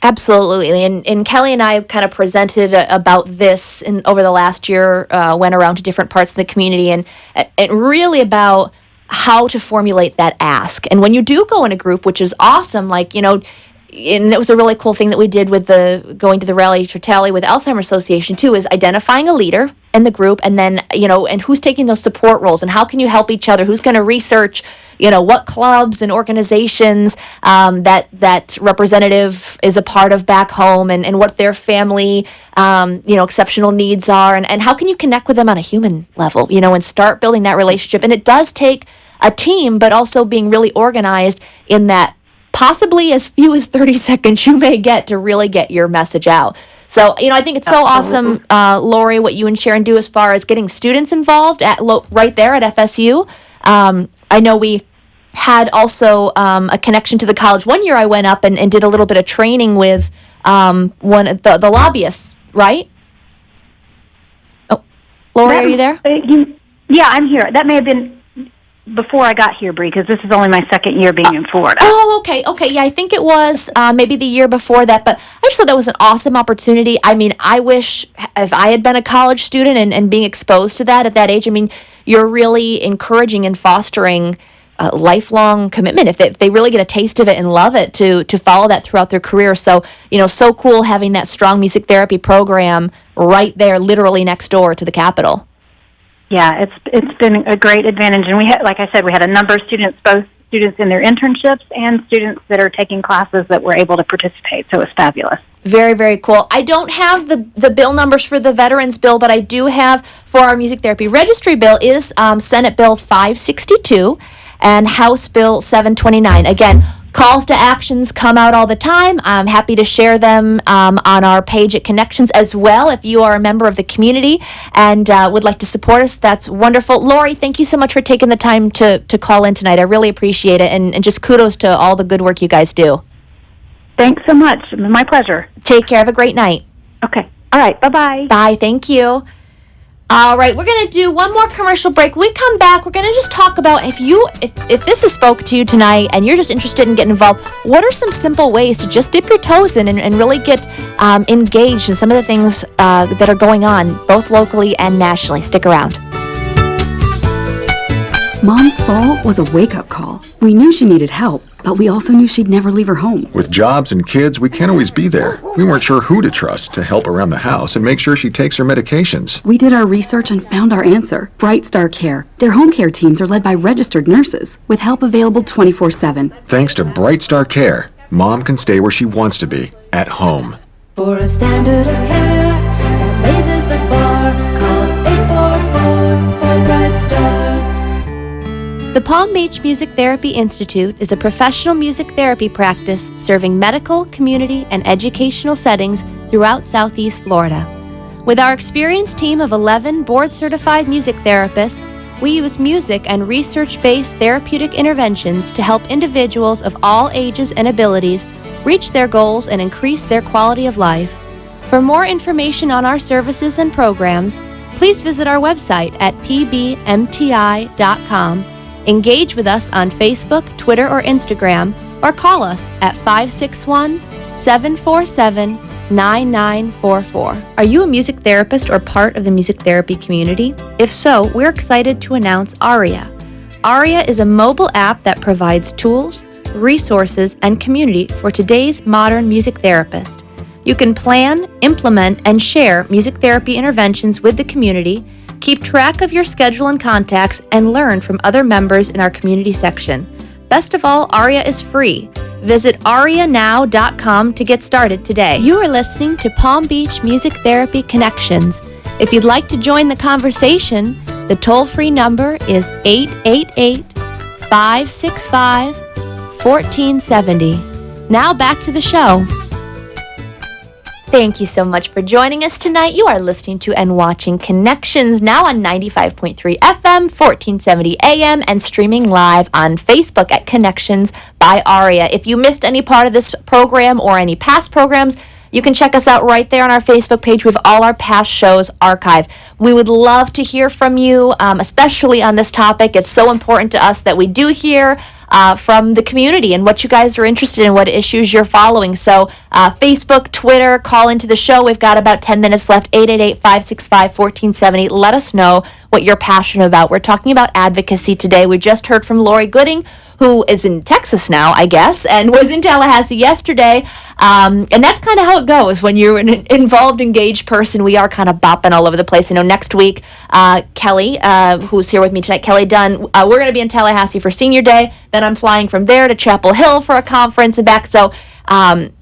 Absolutely. And Kelly and I kind of presented about this over the last year, went around to different parts of the community and really about how to formulate that ask. And when you do go in a group, which is awesome, and it was a really cool thing that we did with going to the rally to tally with Alzheimer's Association too, is identifying a leader in the group and then, and who's taking those support roles and how can you help each other? Who's going to research, what clubs and organizations that representative is a part of back home and what their family, exceptional needs are and how can you connect with them on a human level, and start building that relationship. And it does take a team, but also being really organized in that possibly as few as 30 seconds you may get to really get your message out. So, I think it's so awesome, Lori, what you and Sharon do as far as getting students involved right there at FSU. I know we had also a connection to the college. One year I went up and did a little bit of training with one of the lobbyists, right? Oh, Lori, are you there? Yeah, I'm here. That may have been before I got here, Bree, because this is only my second year being in Florida. Oh, okay. Yeah, I think it was maybe the year before that, but I just thought that was an awesome opportunity. I wish if I had been a college student and being exposed to that at that age, you're really encouraging and fostering a lifelong commitment if they really get a taste of it and love it to follow that throughout their career. So, so cool having that strong music therapy program right there, literally next door to the Capitol. Yeah, it's been a great advantage, and we had, like I said, we had a number of students, both students in their internships and students that are taking classes that were able to participate. So it's fabulous. Very, very cool. I don't have the bill numbers for the Veterans Bill, but I do have for our Music Therapy Registry Bill is Senate Bill 562 and House Bill 729. Again, calls to actions come out all the time. I'm happy to share them on our page at Connections as well. If you are a member of the community and would like to support us, that's wonderful. Lori, thank you so much for taking the time to call in tonight. I really appreciate it. And just kudos to all the good work you guys do. Thanks so much. My pleasure. Take care. Have a great night. Okay. All right. Bye-bye. Bye. Thank you. All right, we're going to do one more commercial break. When we come back, we're going to just talk about if this has spoke to you tonight and you're just interested in getting involved, what are some simple ways to just dip your toes in and really get engaged in some of the things that are going on, both locally and nationally. Stick around. Mom's fall was a wake-up call. We knew she needed help, but we also knew she'd never leave her home. With jobs and kids, we can't always be there. We weren't sure who to trust to help around the house and make sure she takes her medications. We did our research and found our answer. Bright Star Care. Their home care teams are led by registered nurses, with help available 24/7. Thanks to Bright Star Care, Mom can stay where she wants to be, at home. For a standard of care that raises the bar, call 844 for Bright Star. The Palm Beach Music Therapy Institute is a professional music therapy practice serving medical, community, and educational settings throughout Southeast Florida. With our experienced team of 11 board-certified music therapists, we use music and research-based therapeutic interventions to help individuals of all ages and abilities reach their goals and increase their quality of life. For more information on our services and programs, please visit our website at pbmti.com. Engage with us on Facebook, Twitter, or Instagram, or call us at 561-747-9944. Are you a music therapist or part of the music therapy community? If so, we're excited to announce Aria. Aria is a mobile app that provides tools, resources, and community for today's modern music therapist. You can plan, implement, and share music therapy interventions with the community, keep track of your schedule and contacts, and learn from other members in our community section. Best of all, Aria is free. Visit arianow.com to get started today. You are listening to Palm Beach Music Therapy Connections. If you'd like to join the conversation, the toll-free number is 888-565-1470. Now back to the show. Thank you so much for joining us tonight. You are listening to and watching Connections, now on 95.3 FM, 1470 AM, and streaming live on Facebook at Connections by Aria. If you missed any part of this program or any past programs, you can check us out right there on our Facebook page. We have all our past shows archived. We would love to hear from you, especially on this topic. It's so important to us that we do hear from the community and what you guys are interested in, what issues you're following. So Facebook, Twitter, call into the show. We've got about 10 minutes left, 888-565-1470. Let us know what you're passionate about. We're talking about advocacy today. We just heard from Lori Gooding, who is in Texas now, I guess, and was in Tallahassee yesterday. And that's kind of how it goes when you're an involved, engaged person. We are kind of bopping all over the place. I know next week, Kelly, who's here with me tonight, Kelly Dunn, we're going to be in Tallahassee for Senior Day. Then I'm flying from there to Chapel Hill for a conference and back. So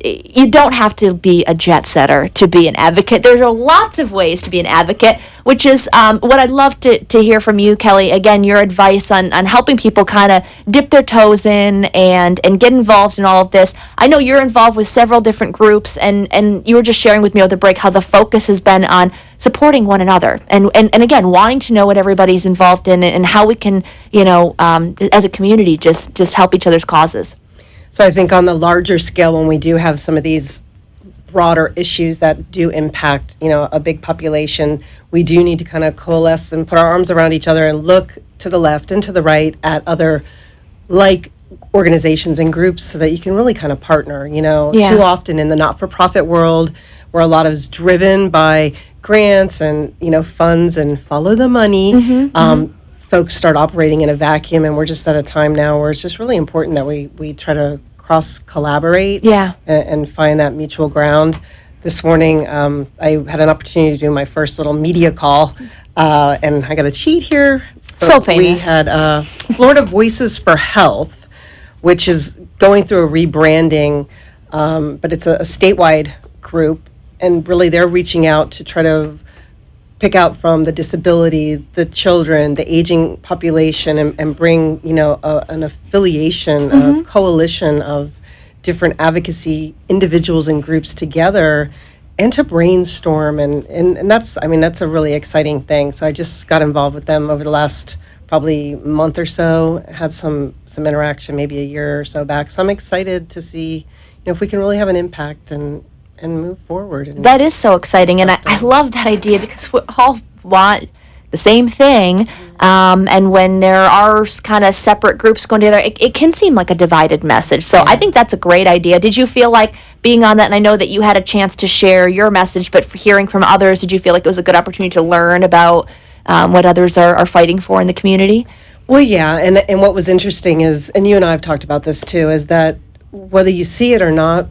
you don't have to be a jet setter to be an advocate. There's lots of ways to be an advocate, which is what I'd love to hear from you, Kelly. Again, your advice on helping people kind of dip their toes in and get involved in all of this. I know you're involved with several different groups, and you were just sharing with me over the break how the focus has been on supporting one another and again, wanting to know what everybody's involved in and how we can, as a community, just help each other's causes. So I think on the larger scale, when we do have some of these broader issues that do impact, a big population, we do need to kind of coalesce and put our arms around each other and look to the left and to the right at other like organizations and groups so that you can really kind of partner. Too often in the not-for-profit world, where a lot is driven by grants and, funds and follow the money, folks start operating in a vacuum, and we're just at a time now where it's just really important that we try to cross-collaborate and find that mutual ground. This morning, I had an opportunity to do my first little media call, and I got a cheat here. So famous. We had Florida Voices for Health, which is going through a rebranding, but it's a statewide group, and really they're reaching out to try to pick out from the disability, the children, the aging population, and bring, an affiliation, a coalition of different advocacy individuals and groups together and to brainstorm. And that's a really exciting thing. So I just got involved with them over the last probably month or so, had some interaction maybe a year or so back. So I'm excited to see, if we can really have an impact and move forward. And that is so exciting, and I love that idea because we all want the same thing, and when there are kind of separate groups going together, it can seem like a divided message. So I think that's a great idea. Did you feel like being on that, and I know that you had a chance to share your message, but hearing from others, did you feel like it was a good opportunity to learn about what others are fighting for in the community? Well, yeah, and what was interesting is, and you and I have talked about this too, is that whether you see it or not,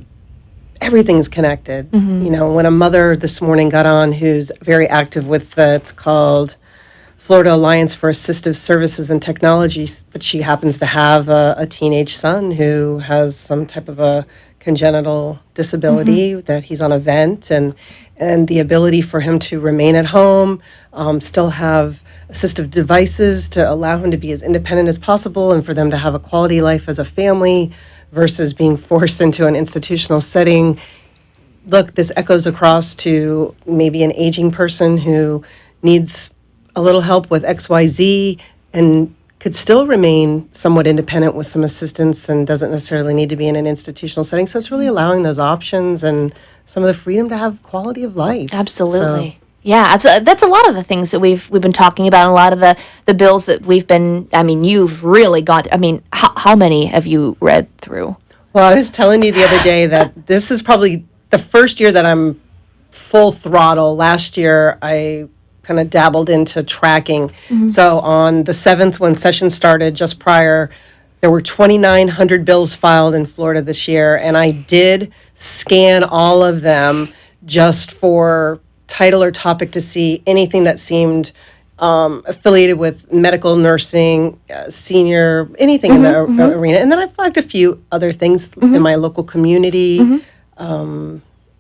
everything's connected. When a mother this morning got on who's very active with it's called Florida Alliance for Assistive Services and Technologies, but she happens to have a teenage son who has some type of a congenital disability that he's on a vent, and the ability for him to remain at home, still have assistive devices to allow him to be as independent as possible and for them to have a quality life as a family versus being forced into an institutional setting. Look, this echoes across to maybe an aging person who needs a little help with XYZ and could still remain somewhat independent with some assistance and doesn't necessarily need to be in an institutional setting. So it's really allowing those options and some of the freedom to have quality of life. Absolutely. So, yeah, absolutely. That's a lot of the things that we've been talking about, and a lot of the bills that we've been, you've really gone, how many have you read through? Well, I was telling you the other day that this is probably the first year that I'm full throttle. Last year, I kind of dabbled into tracking. So on the 7th, when session started just prior, there were 2,900 bills filed in Florida this year, and I did scan all of them just for title or topic to see anything that seemed affiliated with medical, nursing, senior, anything in the arena. And then I flagged a few other things in my local community,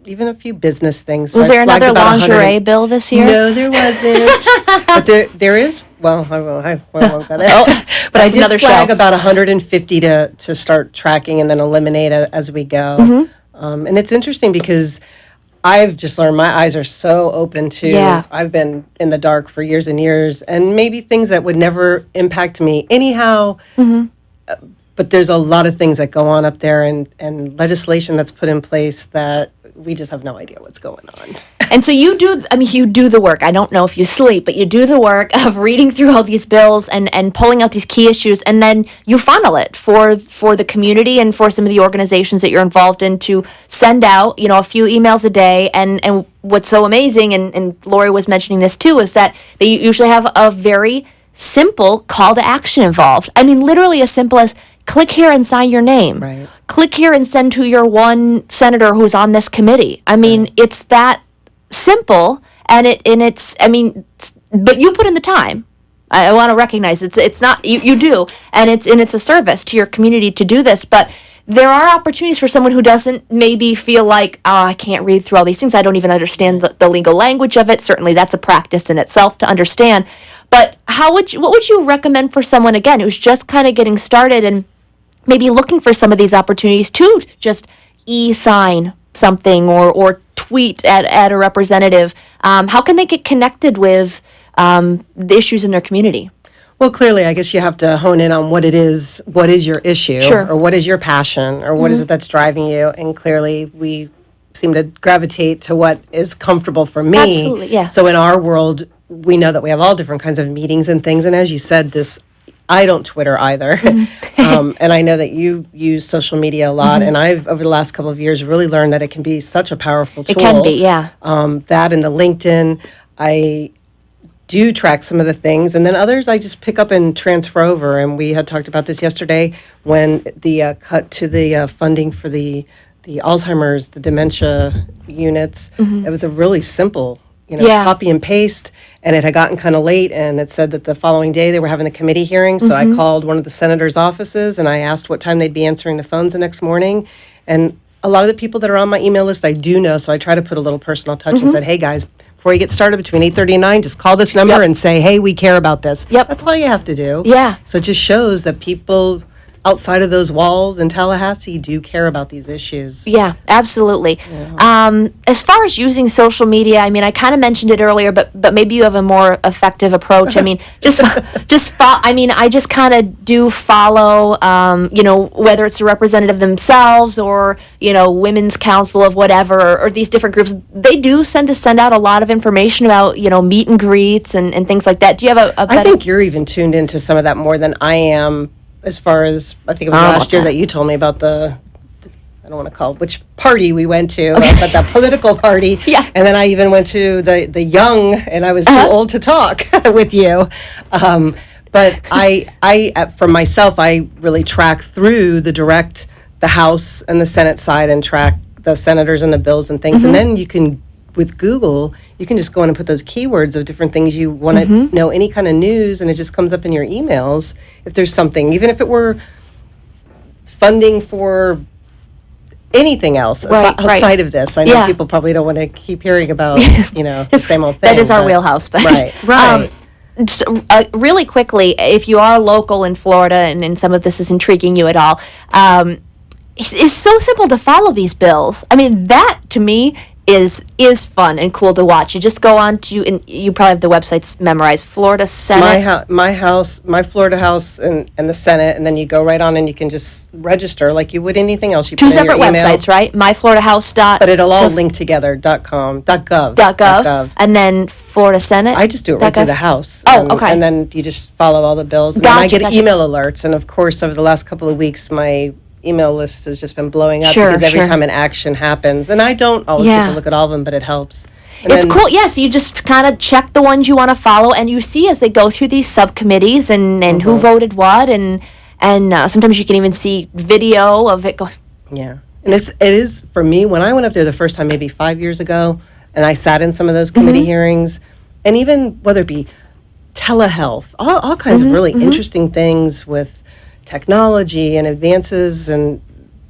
even a few business things. So Was I there flagged another about lingerie bill this year? No, there wasn't. But there is, well, I won't go there. But I That's did another flag show. about 150 to start tracking and then eliminate as we go. And it's interesting because I've just learned my eyes are so open to, Yeah. I've been in the dark for years and years, and maybe things that would never impact me anyhow. But there's a lot of things that go on up there and legislation that's put in place that we just have no idea what's going on. And so you do the work. I don't know if you sleep, but you do the work of reading through all these bills and pulling out these key issues, and then you funnel it for the community and for some of the organizations that you're involved in to send out, a few emails a day. And what's so amazing, and Lori was mentioning this too, is that they usually have a very simple call to action involved. I mean, literally as simple as click here and sign your name. Right. Click here and send to your one senator who's on this committee. I mean, it's that simple, but you put in the time. I want to recognize it's not you do, and it's a service to your community to do this. But there are opportunities for someone who doesn't maybe feel like, I can't read through all these things. I don't even understand the legal language of it. Certainly, that's a practice in itself to understand. But what would you recommend for someone, again, who's just kind of getting started and maybe looking for some of these opportunities to just e-sign something or tweet at a representative? How can they get connected with the issues in their community? Well, clearly, I guess you have to hone in on what it is. What is your issue? Sure. Or what is your passion? Or what is it that's driving you? And clearly, we seem to gravitate to what is comfortable for me. Absolutely, yeah. So in our world, we know that we have all different kinds of meetings and things. And as you said, I don't Twitter either. And I know that you use social media a lot. And I've, over the last couple of years, really learned that it can be such a powerful tool. It can be, yeah. That and the LinkedIn, I do track some of the things. And then others I just pick up and transfer over. And we had talked about this yesterday when the cut to the funding for the Alzheimer's, the dementia units. It was a really simple Yeah. copy and paste, and it had gotten kind of late, and it said that the following day they were having the committee hearing, so I called one of the senator's offices, and I asked what time they'd be answering the phones the next morning, and a lot of the people that are on my email list I do know, so I try to put a little personal touch and said, hey guys, before you get started between 8:30 and 9, just call this number and say, hey, we care about this. Yep. That's all you have to do. Yeah. So it just shows that people outside of those walls in Tallahassee do care about these issues. Yeah, absolutely. As far as using social media, I mean, I kind of mentioned it earlier, but maybe you have a more effective approach. I mean, I just kind of do follow, whether it's a representative themselves or, Women's Council of whatever, or these different groups. They do send out a lot of information about, meet and greets and things like that. Do you have a better... I think you're even tuned into some of that more than I am. As far as, I think it was last year that you told me about I don't want to call it which party we went to, but the political party. Yeah. And then I even went to the young, and I was too old to talk with you. But for myself, I really track through the House and the Senate side and track the senators and the bills and things. And then you can, with Google, you can just go in and put those keywords of different things you want to know, any kind of news, and it just comes up in your emails. If there's something, even if it were funding for anything else outside of this. I know people probably don't want to keep hearing about, the same old thing. That is our wheelhouse. But Right. Just, really quickly, if you are local in Florida and some of this is intriguing you at all, it's so simple to follow these bills. I mean, that to me is fun and cool to watch. You just go on to, and you probably have the websites memorized, Florida Senate. My Florida House and the Senate, and then you go right on and you can just register like you would anything else. You Two put in your separate email, websites, right? MyFloridaHouse. but it'll all link together, .gov, and then Florida Senate. I just do it right through the House. Oh, and, okay. And then you just follow all the bills. And then I get email alerts. And of course, over the last couple of weeks, my email list has just been blowing up because every time an action happens, and I don't always get to look at all of them, but it helps. And it's cool. Yeah, so you just kind of check the ones you want to follow, and you see as they go through these subcommittees and who voted what, and And sometimes you can even see video of it going. Yeah. And it is, for me, when I went up there the first time, maybe 5 years ago, and I sat in some of those committee hearings, and even whether it be telehealth, all kinds of really interesting things with technology and advances and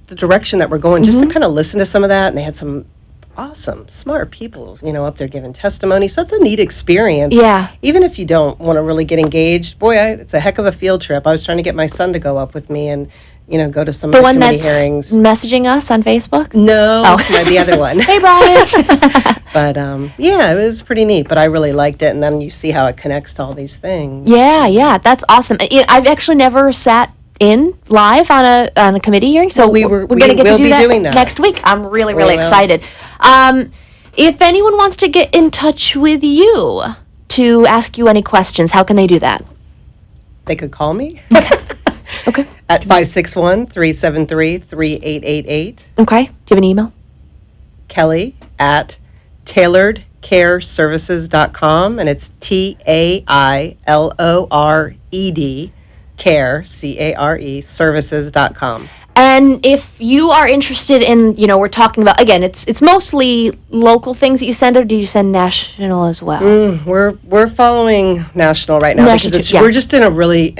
the direction that we're going, just to kind of listen to some of that. And they had some awesome, smart people, up there giving testimony. So it's a neat experience. Yeah. Even if you don't want to really get engaged, boy, it's a heck of a field trip. I was trying to get my son to go up with me and, go to some of the one committee that's hearings. messaging us on Facebook? No, the other one. Hey, Brian. But yeah, it was pretty neat. But I really liked it, and then you see how it connects to all these things. Yeah, that's awesome. I've actually never sat in live on a committee hearing, so we're going to get to do that next week. I'm really excited. If anyone wants to get in touch with you to ask you any questions, how can they do that? They could call me. Okay. At 561-373-3888. Okay. Do you have an email? Kelly at tailoredcareservices.com, and it's TAILORED care, CARE, services.com. And if you are interested in, we're talking about, again, it's mostly local things that you send, or do you send national as well? We're following national right now because we're just in a really,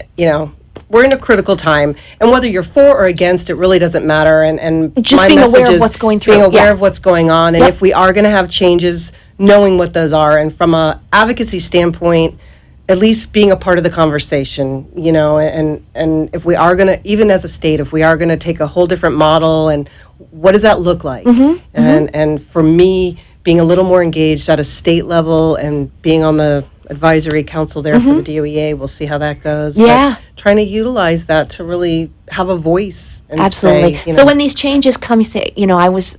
we're in a critical time, and whether you're for or against, it really doesn't matter. And just being aware of what's going through, being aware of what's going on, and if we are going to have changes, knowing what those are, and from a advocacy standpoint, at least being a part of the conversation, and if we are going to, even as a state, if we are going to take a whole different model, and what does that look like? And for me, being a little more engaged at a state level and being on the advisory council there for the DOEA, we'll see how that goes. Yeah. But trying to utilize that to really have a voice and absolutely. say, so when these changes come, you say, I was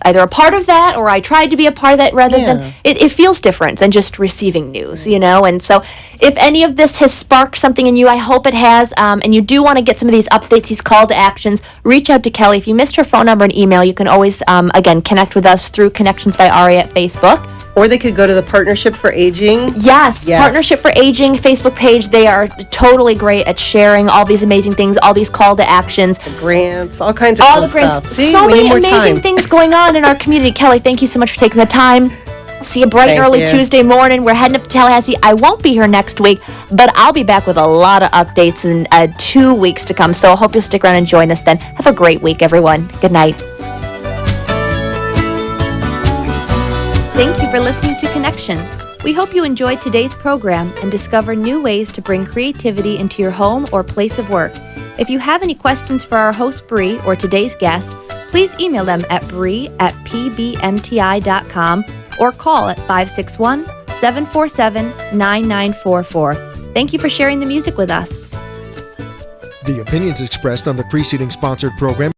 either a part of that, or I tried to be a part of that, rather than it feels different than just receiving news, and so if any of this has sparked something in you, I hope it has, and you do want to get some of these updates, these call to actions, reach out to Kelly. If you missed her phone number and email, you can always again connect with us through Connections by Aria at Facebook. Or they could go to the Partnership for Aging. Yes, Partnership for Aging Facebook page. They are totally great at sharing all these amazing things, all these call to actions. The grants, all kinds of all cool the grants. stuff. See, so many amazing things going on in our community. Kelly, thank you so much for taking the time. See you bright and early Tuesday morning. We're heading up to Tallahassee. I won't be here next week, but I'll be back with a lot of updates in 2 weeks to come. So I hope you'll stick around and join us then. Have a great week, everyone. Good night. Thank you for listening to Connections. We hope you enjoyed today's program and discover new ways to bring creativity into your home or place of work. If you have any questions for our host Bree or today's guest, please email them at bree@pbmti.com or call at 561-747-9944. Thank you for sharing the music with us. The opinions expressed on the preceding sponsored program